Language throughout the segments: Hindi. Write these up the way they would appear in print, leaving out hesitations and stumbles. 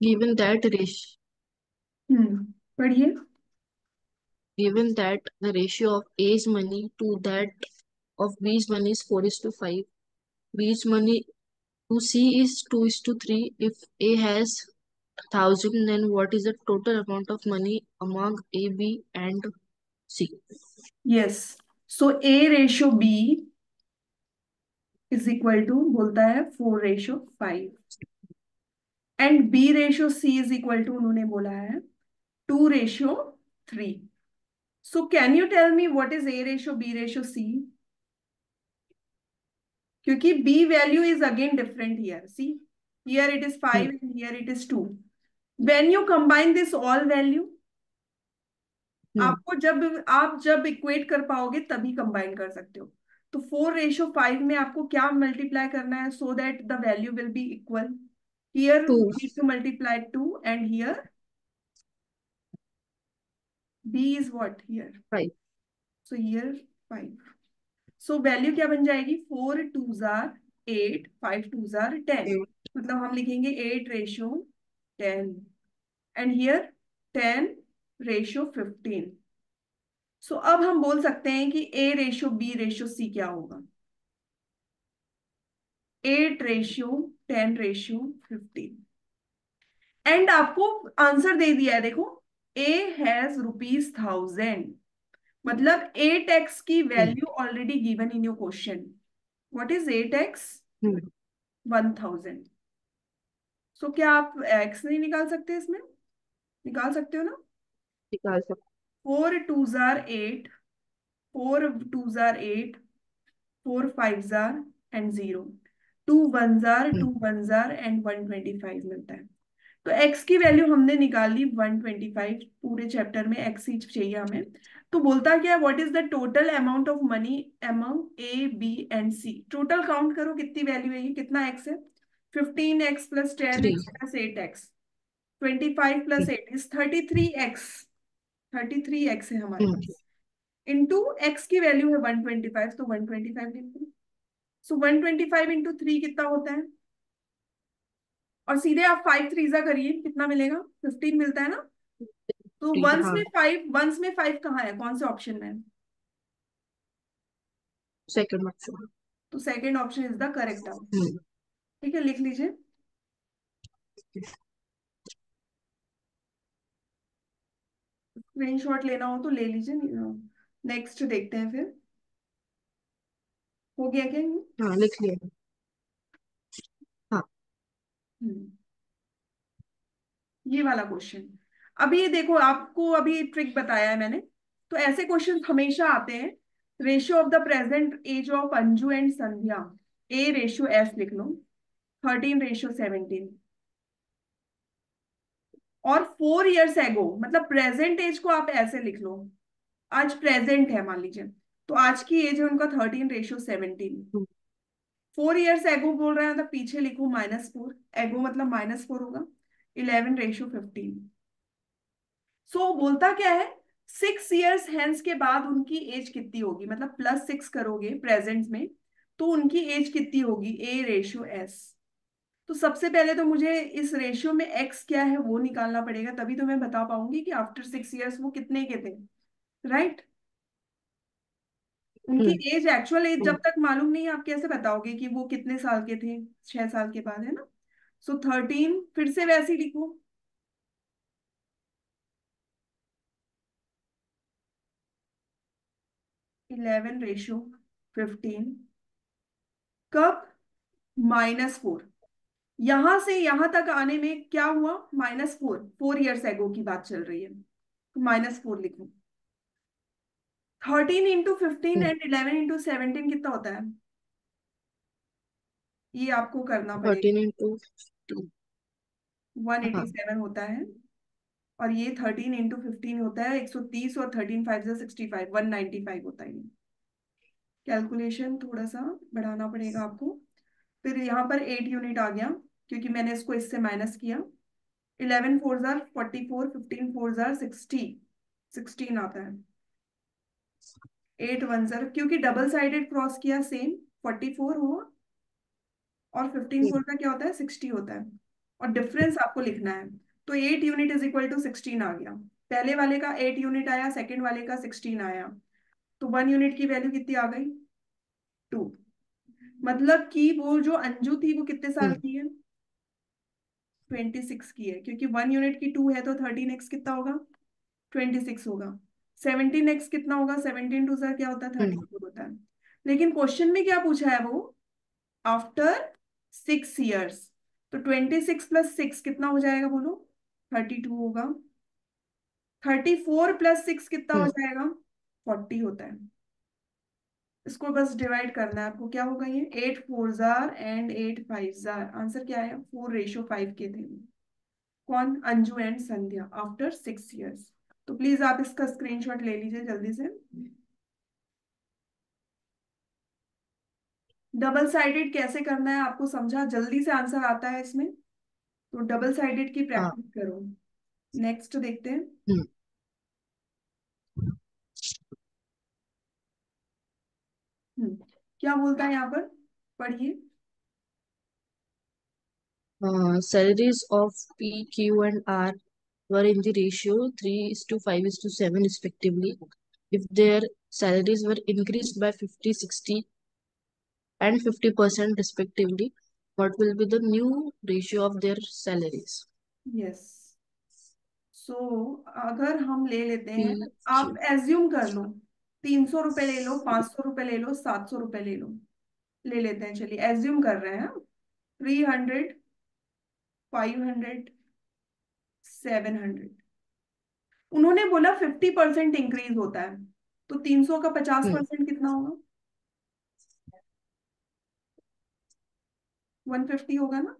given that ratio, पढ़िए। given that the ratio of A's money to that of B's money is 4:5, B's money to C is 2:3. If A has 1,000, then what is the total amount of money among A, B, and C? Yes, so A/B is equal to बोलता है 4/5 and B/C is equal to उन्होंने बोला है 2/3। So can you tell me what is A/B/C? क्योंकि B value is again different here, see here it is Hmm. 5 and here it is 2। When you combine this all value, Hmm. आपको जब आप जब इक्वेट कर पाओगे तभी कंबाइन कर सकते हो। तो 4/5 में आपको क्या मल्टीप्लाई करना है so that the value will be equal? Here Two, need to multiply 2 and here b is what here, 5. So here 5। So value क्या बन जाएगी? 4 2 जार 8, 5 2 जार 10। Eight. मतलब हम लिखेंगे 8/10 एंड हियर 10/15। सो अब हम बोल सकते हैं कि A/B/C क्या होगा? 8/10/15। एंड आपको आंसर दे दिया है, देखो। A हैज ₹1000, मतलब 8x की Hmm. Value already given in your question. What is 8x? Hmm. 1000। सो क्या आप x नहीं निकाल सकते इसमें? निकाल सकते हो ना। निकाल सकते. 4 2 jar 8, 4 2 jar 8, 4 5 jar and 0, 2 1 jar Hmm. 2 1 jar and 125 मिलता है। तो x की वैल्यू हमने निकाल ली 125। पूरे चैप्टर में x ही चाहिए हमें। तो बोलता क्या है? What is the total amount of money among A, B and C? Total count करो कितनी वैल्यू है, ये कितना x है? 15x plus ten 3. X plus 8x, 25 plus 8 is 33x। 33x है हमारे Hmm. पास। इंटू x की वैल्यू है 125, तो 125 लिख दो। सो 125 इंटू 3 कितना होता है? और सीधे आप 5 3 करिए, कितना मिलेगा? 15 मिलता है ना। तो 3. वंस हाँ. में 5, वंस में 5 कहाँ है, कौन से ऑप्शन में है? Second option. तो second option is the correct answer. Hmm. ठीक है, लिख लीजिए। स्क्रीनशॉट लेना हो तो ले लीजिए। नेक्स्ट देखते हैं फिर। हो गया क्या ये? हाँ, लिख लिया. हाँ. हम्म, ये वाला क्वेश्चन। अभी ये देखो, आपको अभी ट्रिक बताया है मैंने। तो ऐसे क्वेश्चन हमेशा आते हैं। Ratio of the present age of Anju and Sandhya, A/S लिख लो, 13/17। और 4 years एगो, मतलब प्रेजेंट एज को आप ऐसे लिख लो। आज प्रेजेंट है मान लीजिए, तो आज की एज है उनका 13/17। Hmm. 4 years एगो बोल रहे हैं, तो पीछे लिखो -4। एगो मतलब -4 होगा। 11/15। सो बोलता क्या है? 6 years हेंस के बाद उनकी एज कितनी होगी, मतलब +6 करोगे प्रेजेंट में, तो उनकी एज कितनी होगी? A/S। तो सबसे पहले तो मुझे इस रेशियो में एक्स क्या है वो निकालना पड़ेगा, तभी तो मैं बता पाऊंगी कि आफ्टर 6 years वो कितने के थे। राइट। उनकी Hmm. Age, actual age Hmm. जब तक मालूम नहीं है, आप कैसे बताओगे कि वो कितने साल के थे? 6 साल के बाद, है ना। सो 13 फिर से वैसे ही लिखो। 11/15। कब? -4। यहां से यहां तक आने में क्या हुआ? -4, 4 years एगो की बात चल रही है, तो -4 लिखो। 13/15 Hmm. एंड 11/17 कितना होता है? ये आपको करना पड़ेगा। 13 into 2. वन एटी हाँ. सेवन होता है। और ये 13/15 होता है 130, और 13 5 65, 195 होता है ये। कैलकुलेशन थोड़ा सा बढ़ाना पड़ेगा आपको। फिर यहाँ पर 8 यूनिट आ गया, क्योंकि मैंने इसको इससे माइनस किया। 11 4 जार 44, 15 4 जार 60, 16 आता है। 8 1 जार, क्योंकि डबल साइडेड क्रॉस किया, सेम 44 हुआ। और 15 4 का क्या होता है? 60 होता है। और डिफरेंस आपको लिखना है। तो 8 यूनिट इज इक्वल टू 16 आ गया। पहले वाले का 8 यूनिट आया, सेकंड वाले का 16 आया। तो 1 यूनिट की वैल्यू कितनी आ गई? 2। मतलब कि वो जो अंजू थी वो कितने साल हम्म की है? 26 की है, क्योंकि 1 यूनिट की 2 है तो 13x कितना होगा? 26 होगा। 17x कितना होगा? 17 2 क्या होता है? हम्म 34 होता है। लेकिन क्वेश्चन में क्या पूछा है वो? After 6 years. तो 26 + 6 कितना हो जाएगा बोलो? 32 होगा। 34 + 6 कितना हो हम्म जाएगा? 40 होता है। इसको बस डिवाइड करना है आपको। क्या होगा ये? 8 4 एंड 8 5। आंसर क्या आया? 4:5 के थे। कौन? Anju and Sandhya after 6 years. तो प्लीज आप इसका स्क्रीनशॉट ले लीजिए जल्दी से। डबल साइडेड कैसे करना है आपको समझा, जल्दी से आंसर आता है इसमें। तो डबल साइडेड की हाँ प्रैक्टिस करो। नेक्स्ट देखते हैं। हम्म क्या बोलता है यहाँ पर? पढ़िए। Salaries of P, Q, and R were in the ratio 3:5:7 respectively. If their salaries were increased by 50, 60, and 50% respectively, what will be the new ratio of their salaries? Yes. So अगर हम ले लेते हैं, P, आप Q. एज्यूम कर लो। 300 रुपए ले लो, 500 रुपए ले लो, 700 रुपए ले लो। ले लेते हैं, चलिए एज्यूम कर रहे हैं। 300, 500, 700। उन्होंने बोला 50% इंक्रीज होता है। तो 300 का पचास हम्म परसेंट कितना होगा? 150 होगा ना?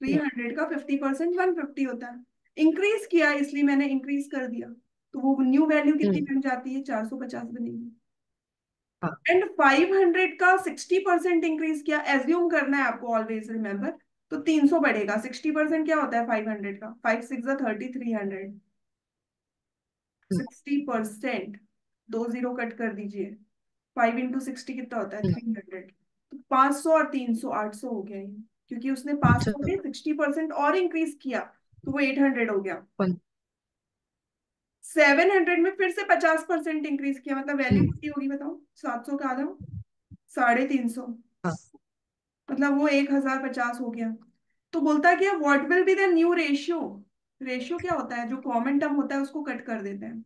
थ्री हम्म, हंड्रेड का 50% 150 होता है। इंक्रीज किया इसलिए मैंने इंक्रीज कर दिया। तो वो न्यू वैल्यू कितनी हम्म, बन जाती है? 450 बनेगी। हाँ एंड 500 का 60% इंक्रीज किया, एज्यूम करना है आपको, ऑलवेज रिमेम्बर। तो 300 बढ़ेगा। 60% क्या होता है 500 का? 5 6 30, 300। हम्म, 60%। 2 जीरो कट कर दीजिए। 5 × 60 कितना होता है? हम्म, 300। तो 500 और 300, 800 हो गया ये। क्योंकि उसने 500 चलो, में 60% और इंक्रीज किया, तो वो 800 हो गया। पन- 700 में फिर से 50% इंक्रीज किया, मतलब वैल्यू हम्म, कितनी होगी बताओ? 700 का आधा, 350। हाँ मतलब वो 1050 हो गया। तो बोलता क्या? What will be the new ratio? Ratio क्या होता है? जो कॉमन टर्म होता है उसको कट कर देते हैं।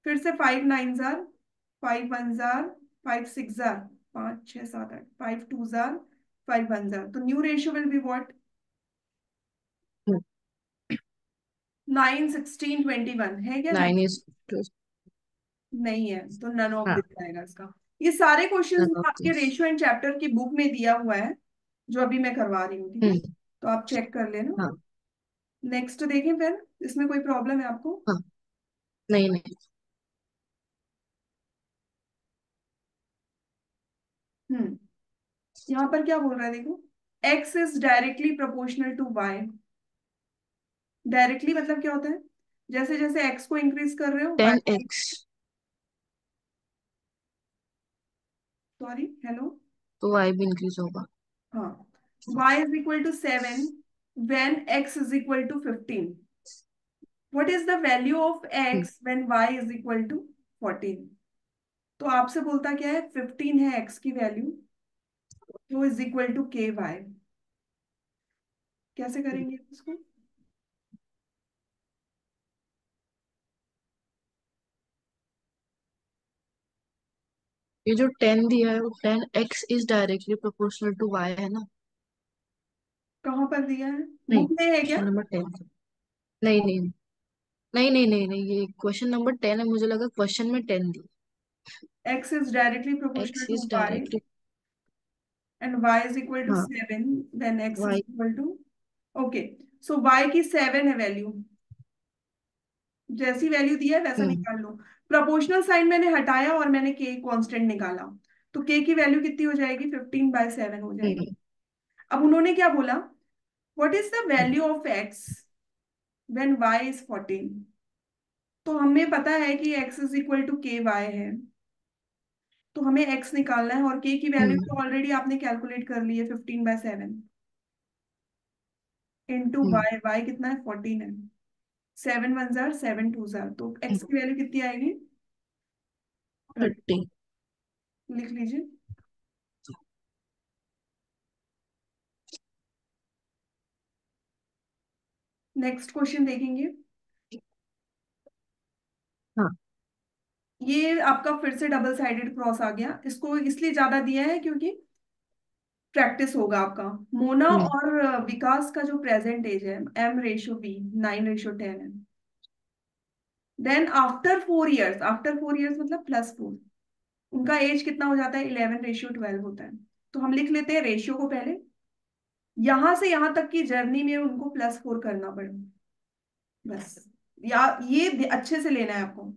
फिर से 5 9 जार, 5 1 जार, 5 6 जार, 5 6 7 8, 5 2 जार, 5 1 जार। तो new ratio will be what? Hmm, 9 16 21 है क्या? 9? 9 is to, नहीं है, तो नन ऑफ हाँ दिस आएगा इसका। ये सारे क्वेश्चंस none of आपके this. रेशियो एंड चैप्टर की बुक में दिया हुआ है, जो अभी मैं करवा रही हूँ, ठीक है? हम्म तो आप चेक कर लेना। हाँ नेक्स्ट देखें फिर। इसमें कोई प्रॉब्लम है आपको? हाँ नहीं नहीं. हम्म। यहाँ पर क्या बोल रहा है देखो। X is directly proportional to y. Directly मतलब क्या होता है? जैसे जैसे एक्स को इंक्रीज कर रहे हो वाई। 10x sorry, hello. तो y भी इंक्रीज होगा. हाँ। y is equal to 7 when x is equal to 15। What is the value of hmm x when y is equal to 14? तो आपसे बोलता क्या है? 15 है x की वैल्यू, तो इज इक्वल टू के वाई। कैसे करेंगे इसको? ये जो 10 दिया है वो 10x is directly proportional to y है ना. कहाँ पर दिया है? नहीं, बुक में है क्या? Question number 10. नहीं नहीं नहीं नहीं नहीं नहीं, ये क्वेश्चन नंबर 10 है, मुझे लगा क्वेश्चन में 10 दी. x is directly x proportional to is y directly. And y is equal to हाँ 7 when x is y. Equal to. Okay. So y की 7 है वैल्यू। जैसी वैल्यू दिया है वैसा हम्म निकाल लो। प्रोपोर्शनल साइन मैंने हटाया और मैंने के कांस्टेंट निकाला। तो के की वैल्यू कितनी हो जाएगी? 15/7 हो जाएगी। हम्म अब उन्होंने क्या बोला? What is the value of x when y is 14? तो हमें पता है कि x इज इक्वल टू के वाई है। तो हमें x निकालना है, और k की वैल्यू हम्म तो ऑलरेडी आपने कैलकुलेट कर ली है, 15/7। इंटू हम्म वाई, वाई कितना है 14 है। 7 1 जार 7 2 जार, तो एक्स की वैल्यू कितनी आएगी 30। 30। लिख लीजिए। नेक्स्ट क्वेश्चन देखेंगे। हाँ। ये आपका फिर से डबल साइडेड क्रॉस आ गया, इसको इसलिए ज्यादा दिया है क्योंकि प्रैक्टिस होगा आपका। मोना हम्म और विकास का जो प्रेजेंट एज है M/B 9/10 है। देन आफ्टर 4 इयर्स मतलब +4, उनका एज कितना हो जाता है 11/12 होता है। तो हम लिख लेते हैं रेशियो को पहले, यहां से यहां तक की जर्नी में उनको +4 करना पड़ेगा बस। या ये अच्छे से लेना है आपको।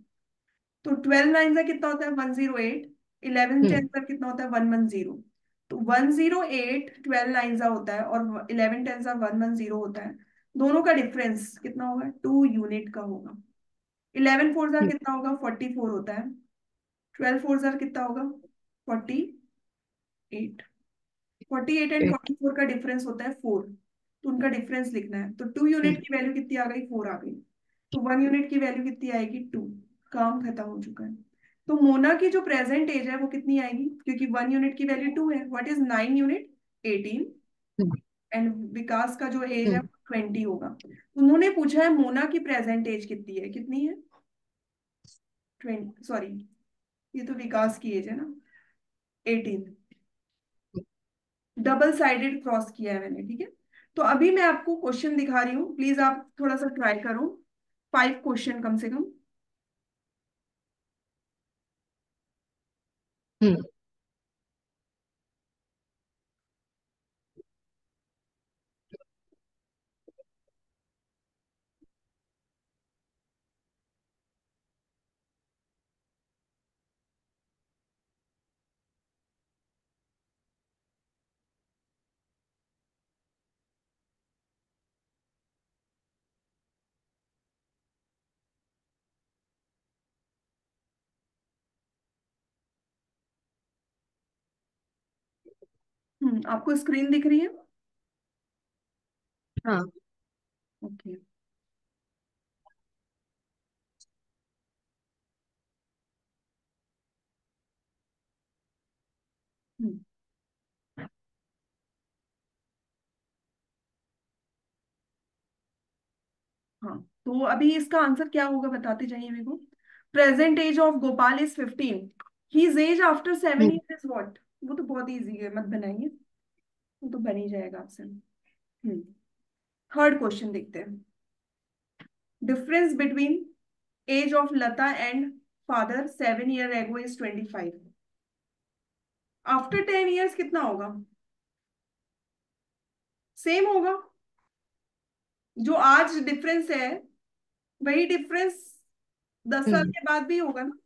तो 12 9 का कितना होता है 108, 11 हम्म 10 का कितना होता है 110। तो 108 12 9 का होता है और 11 10 का 110 होता है। दोनों का डिफरेंस कितना होगा 2 यूनिट का होगा। 11 4 का हम्म कितना होगा 44 होता है। 12 4 का कितना होगा 48। 48 एंड 44 का डिफरेंस होता है 4। तो उनका डिफरेंस लिखना है, तो 2 यूनिट हम्म की वैल्यू कितनी आ गई 4 आ गई। तो 1 यूनिट की वैल्यू कितनी आएगी 2। काम खत्म हो चुका है। तो मोना की जो प्रेजेंट एज है वो कितनी आएगी, क्योंकि 1 यूनिट की वैल्यू 2 है, what is 9 unit 18। Hmm and Vikas का जो एज है हम्म, वो 20 होगा। उन्होंने पूछा है मोना की प्रेजेंट एज कितनी है 20, सॉरी ये तो विकास की एज है ना 18। डबल साइडेड क्रॉस किया है मैंने, ठीक है। तो अभी मैं आपको क्वेश्चन दिखा रही हूँ, प्लीज आप थोड़ा सा ट्राई करो। 5 क्वेश्चन कम से कम। हम्म, आपको स्क्रीन दिख रही है? हाँ। ओके। हम्म, हाँ तो अभी इसका आंसर क्या होगा बताते जाइए मेरे को। Present age of Gopal is 15। His age after 7 year is what. वो तो बहुत इजी है, मत बनाइए, वो तो बन ही जाएगा आपसे। थर्ड क्वेश्चन देखते हैं। Difference between age of Lata and father 7 year ago is 25। आफ्टर 10 इयर्स कितना होगा, सेम होगा। जो आज डिफरेंस है वही डिफरेंस 10 साल हम्म के बाद भी होगा ना।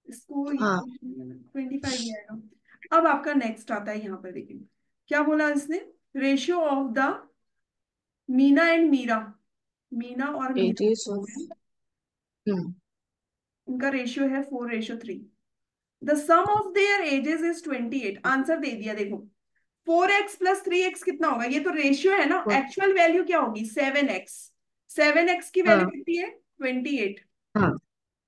इसको हाँ। 25 ही आएगा। अब आपका नेक्स्ट आता है, यहाँ पर देखिए क्या बोला इसने। Ratio of the Meena and Meera, Meena और मीरा एजेस ऑफ। हम्म उनका रेशियो है 4/3। The sum of their ages is 28। Answer दे दिया देखो। 4x + 3x कितना होगा, ये तो रेशियो है ना, वन- एक्चुअल वैल्यू क्या होगी 7x। 7x की वैल्यू हाँ कितनी है 28। हाँ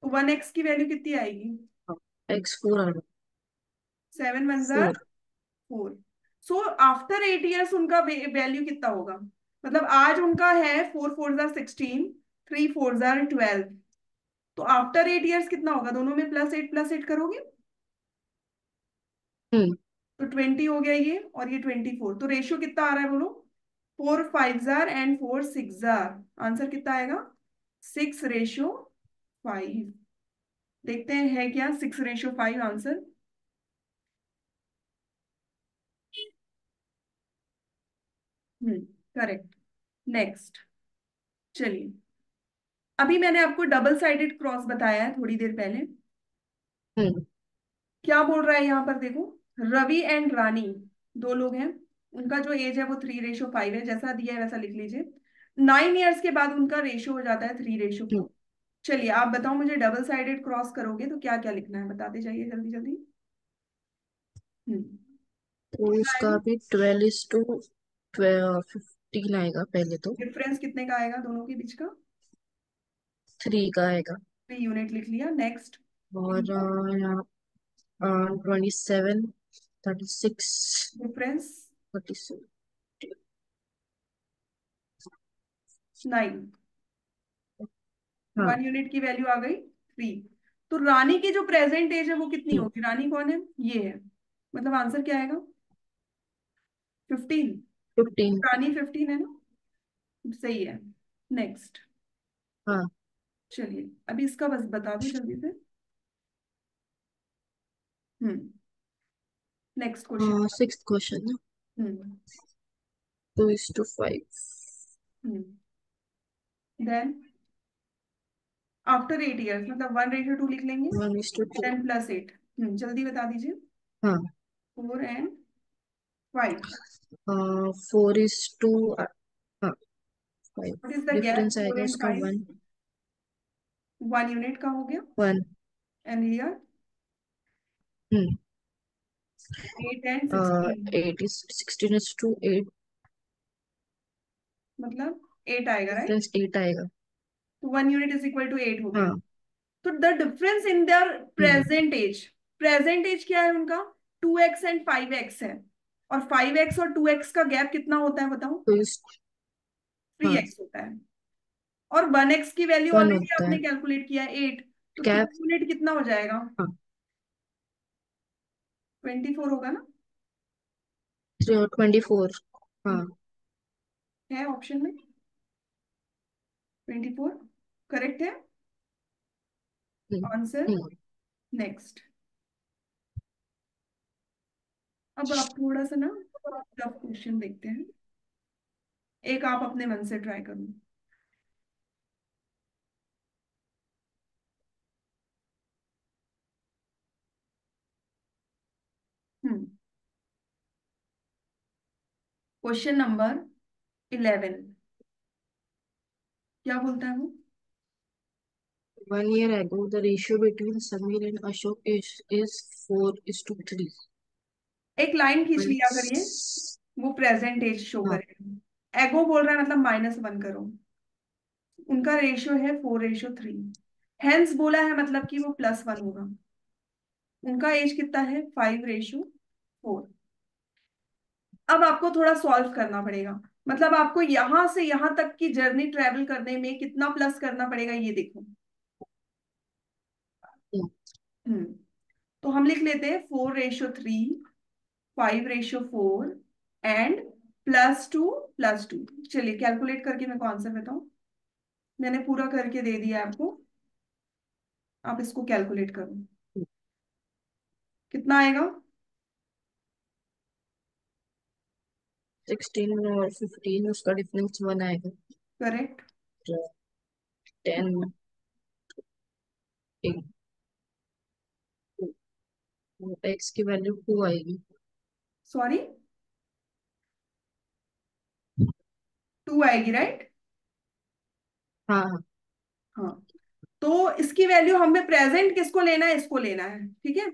1x की वैल्यू कितनी आएगी हाँ। X4 आ रहा। 7 1 जार 4। 4। सो आफ्टर 8 इयर्स उनका वैल्यू कितना होगा। मतलब आज उनका है 4 4 जार 16, 3 4 जार 12। तो आफ्टर 8 इयर्स कितना होगा, दोनों में +8 + 8 करोगे हम्म तो 20 हो गया ये, और ये 24। तो रेशियो कितना आ रहा है बोलो। 4 5 जार एंड 4 6 जार। आंसर कितना आएगा 6/5। देखते हैं है क्या 6/5 आंसर। करेक्ट। नेक्स्ट, चलिए। अभी मैंने आपको डबल साइडेड क्रॉस बताया है थोड़ी देर पहले। हम्म क्या बोल रहा है यहाँ पर देखो। रवि एंड रानी, दो लोग हैं। उनका जो एज है वो 3/5 है, जैसा दिया है वैसा लिख लीजिए। 9 इयर्स के बाद उनका रेशियो हो जाता है 3/4। चलिए आप बताओ मुझे, डबल साइडेड क्रॉस करोगे तो क्या क्या लिखना है, बताते जाइए जल्दी जल्दी। हम्म तो क्या उसका आएगा? भी 12:2 15 आएगा पहले तो। डिफरेंस कितने का आएगा दोनों के बीच का? 3 का आएगा। 3 यूनिट लिख लिया। नेक्स्ट। और यहाँ 27, 36, डिफरेंस 37। 9। हाँ, 1 यूनिट की वैल्यू आ गई 3। तो रानी की जो प्रेजेंट एज है वो कितनी 3, होगी? रानी कौन है? ये है। मतलब आंसर क्या आएगा? 15। 15। रानी 15 है ना? सही है। नेक्स्ट। हाँ। चलिए अभी इसका बस बता दो जल्दी से। Hmm. Next question. 6th question. Hmm. 2:5। Hmm. Then after 8 years मतलब 1:2 लिख लेंगे। 1:2। 10 + 8। जल्दी बता दीजिए। हाँ। 4 and 5। 4:2। हाँ, 5। What is the gap difference four आएगा एंड उसका फाइव 1। 1 यूनिट का हो गया। 1। And here hmm. 8 and 16 8 is 16:8। मतलब 8 आएगा, राइट? डिफरेंस 8 आएगा। तो 1 यूनिट = 8 हो गया। हाँ। तो the difference in their hmm. Present age क्या है उनका? 2x and 5x है। और 5x और 2x का गैप कितना होता है बताओ? तो 3x हाँ, होता है। और 1x की वैल्यू 1 ऑलरेडी होता आपने है। कैलकुलेट किया है 8। तो थ्री कैप। यूनिट कितना हो जाएगा? हाँ। 24 होगा ना? 24। हम्म, हाँ। है ऑप्शन में 24 करेक्ट है हम्म। आंसर। हम्म। नेक्स्ट। अब आप थोड़ा सा ना टफ क्वेश्चन देखते हैं। एक आप अपने मन से ट्राई करो। हम्म। Question number 11। क्या बोलता है वो? 1 year ago, the ratio between Samir and Ashok is 4:3. एक लाइन खींच लिया करिए। When's- वो प्रेजेंट एज शो हाँ। करेगा। एगो बोल रहा है मतलब -1 करो। उनका रेशियो है 4:3। हेंस बोला है मतलब कि वो +1 होगा। उनका एज कितना है? 5:4। अब आपको थोड़ा सॉल्व करना पड़ेगा। मतलब आपको यहां से यहां तक की जर्नी ट्रेवल करने में कितना प्लस करना पड़ेगा ये देखो। हम्म। हम्म। तो हम लिख लेते हैं 4:3, 5:4 एंड +2 +2। चलिए कैलकुलेट करके मेरे को आंसर बताओ। मैंने पूरा करके दे दिया आपको। आप इसको कैलकुलेट करो। कितना आएगा? 16 और 15, उसका डिफरेंस 1 आएगा। करेक्ट। 10, 8। एक्स की वैल्यू 2 आएगी। सॉरी, 2 आएगी, राइट? हाँ। हाँ। हाँ। तो इसकी वैल्यू हमें प्रेजेंट किसको लेना है? इसको लेना है, ठीक है।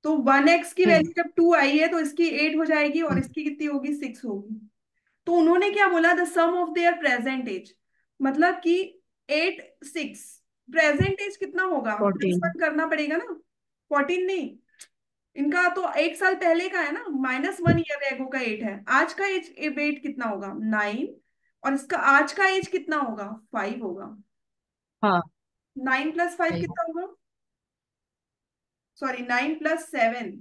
तो 1x की हम्म। वैल्यू जब 2 आई है तो इसकी 8 हो जाएगी और हम्म। इसकी कितनी होगी? 6 होगी। तो उन्होंने क्या बोला? The sum of their present age. मतलब कि 8 6। प्रेजेंट एज कितना होगा? 14। +1 करना पड़ेगा ना। 14 नहीं, इनका तो 1 साल पहले का है ना। -1 ईयर एगो का 8 है। आज का एज वेट कितना होगा? 9। और इसका आज का एज कितना होगा? 5 होगा। हाँ। 9 + 5 5। कितना होगा? सॉरी, 9 + 7।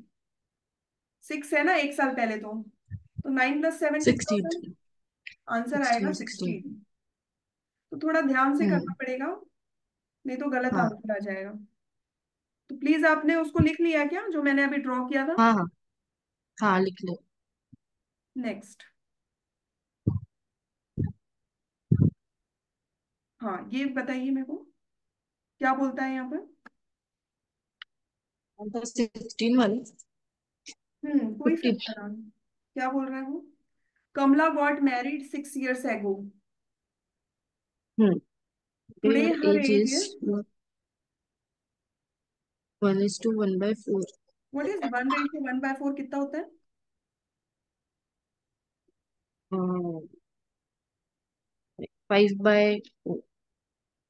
6 है ना 1 साल पहले तो 9 + 7 कितना 16। होगा? आंसर आएगा 16। 16। 16। तो थोड़ा ध्यान से करना हम्म। पड़ेगा, नहीं तो गलत हाँ। आंसर आ जाएगा। तो प्लीज आपने उसको लिख लिया क्या जो मैंने अभी ड्रॉ किया था? हाँ। हाँ। हाँ, लिख ले। नेक्स्ट। हाँ ये बताइए मेरे को, क्या बोलता है यहाँ पर? 16 वाले। कोई सा 15। भी बना लो। क्या बोल रहा है वो? Kamala got married 6 years ago। Hmm. Today Their her age age is is 1:1/4। What is 1:1/4 कितना होता है? 5/2।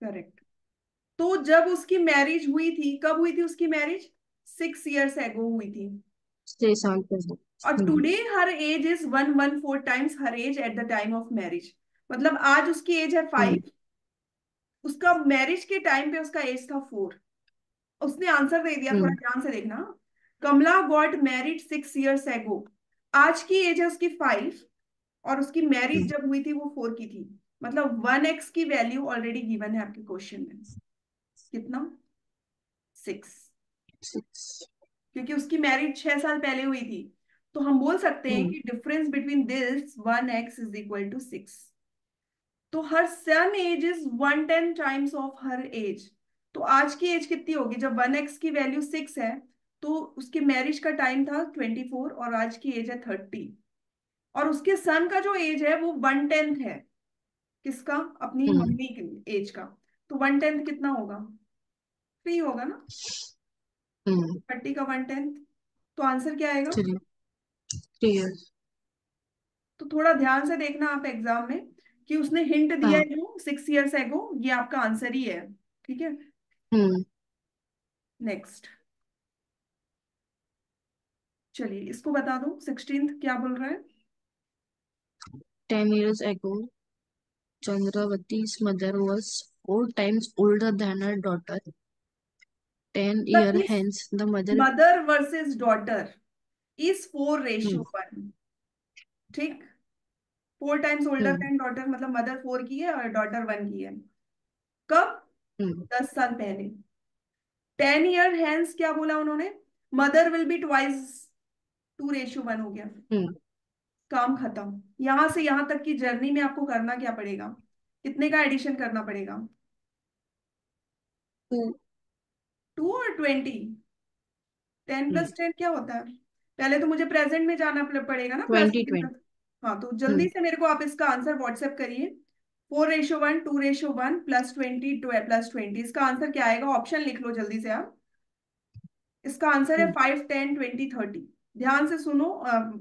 करेक्ट। तो जब उसकी मैरिज हुई थी, कब हुई थी उसकी मैरिज? 6 years एगो हुई थी। 6 साल पहले। और today her age is 114 times her age at the time of marriage. मतलब आज उसकी एज है हम्म 5, उसका मैरिज के टाइम पे उसका एज था 4। उसने आंसर दे दिया, थोड़ा हम्म ध्यान से देखना। कमला गॉट मैरिड 6 years एगो। आज की एज है उसकी 5, और उसकी मैरिज हम्म जब हुई थी वो 4 की थी। मतलब 1x की वैल्यू ऑलरेडी गिवन है आपके क्वेश्चन में। कितना? 6। 6। क्योंकि उसकी मैरिज 6 साल पहले हुई थी, तो हम बोल सकते हैं हम्म कि difference between this 1x is equal to 6। तो her son age is 110 times of her age. तो आज की एज कितनी होगी जब 1x की वैल्यू 6 है? तो उसके मैरिज का टाइम था 24 और आज की एज है 30। और उसके सन का जो एज है वो 1/10 है। किसका? अपनी हम्म मम्मी की एज का। तो 1/10 कितना होगा? 3 होगा ना। हम्म 30 का 1/10। तो आंसर क्या आएगा? 3 3 years। तो थोड़ा ध्यान से देखना आप एग्जाम में, कि उसने हिंट दिया हाँ। है जो 6 years एगो, ये आपका आंसर ही है। ठीक है। हम्म नेक्स्ट। चलिए इसको बता दो, 16th क्या बोल रहा है? 10 years ago, Chandravati's mother was 4 times older than her daughter. 10 मतलब year इस hence, the mother. Mother versus daughter is 4 ratio hmm 1। ठीक। 4 times older hmm then daughter, मतलब मदर 4 की है और डॉटर 1 की है। कब? हम्म 10 साल पहले। 10 year हैंस क्या बोला उन्होंने? मदर विल बी ट्वाइस 2:1 हो गया। हम्म काम खत्म। यहां से यहां तक की जर्नी में आपको करना क्या पड़ेगा? कितने का एडिशन करना पड़ेगा? 2। 2 और 20? 10 + 10 क्या होता है? पहले तो मुझे प्रेजेंट में जाना पड़ेगा ना, प्लस 20 20। माइनस। हाँ, तो जल्दी हम्म से मेरे को आप इसका आंसर व्हाट्सएप करिए। 4:1, 2:1, +20, +20, इसका आंसर क्या आएगा? ऑप्शन लिख लो जल्दी से आप। इसका आंसर है हम्म 5, 10, 20, 30। ध्यान से सुनो।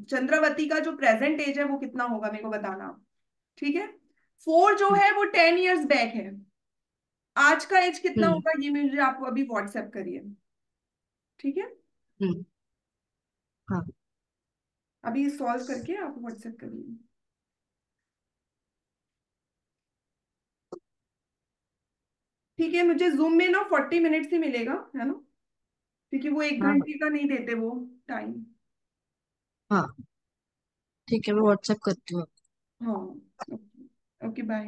चंद्रवती का जो प्रेजेंट एज है वो कितना होगा मेरे को बताना आप। ठीक है। 4 जो है वो 10 years बैक है। आज का एज कितना हम्म होगा ये मुझे आपको अभी व्हाट्सएप करिए। ठीक है। हम्म हाँ। अभी सॉल्व करके आप व्हाट्सएप करिए। ठीक है, मुझे जूम में ना 40 मिनट्स ही मिलेगा, है ना? क्योंकि वो एक हाँ घंटे का नहीं देते वो टाइम। हाँ। ठीक है, मैं व्हाट्सएप करती हूँ। हाँ। ओके। Okay, bye.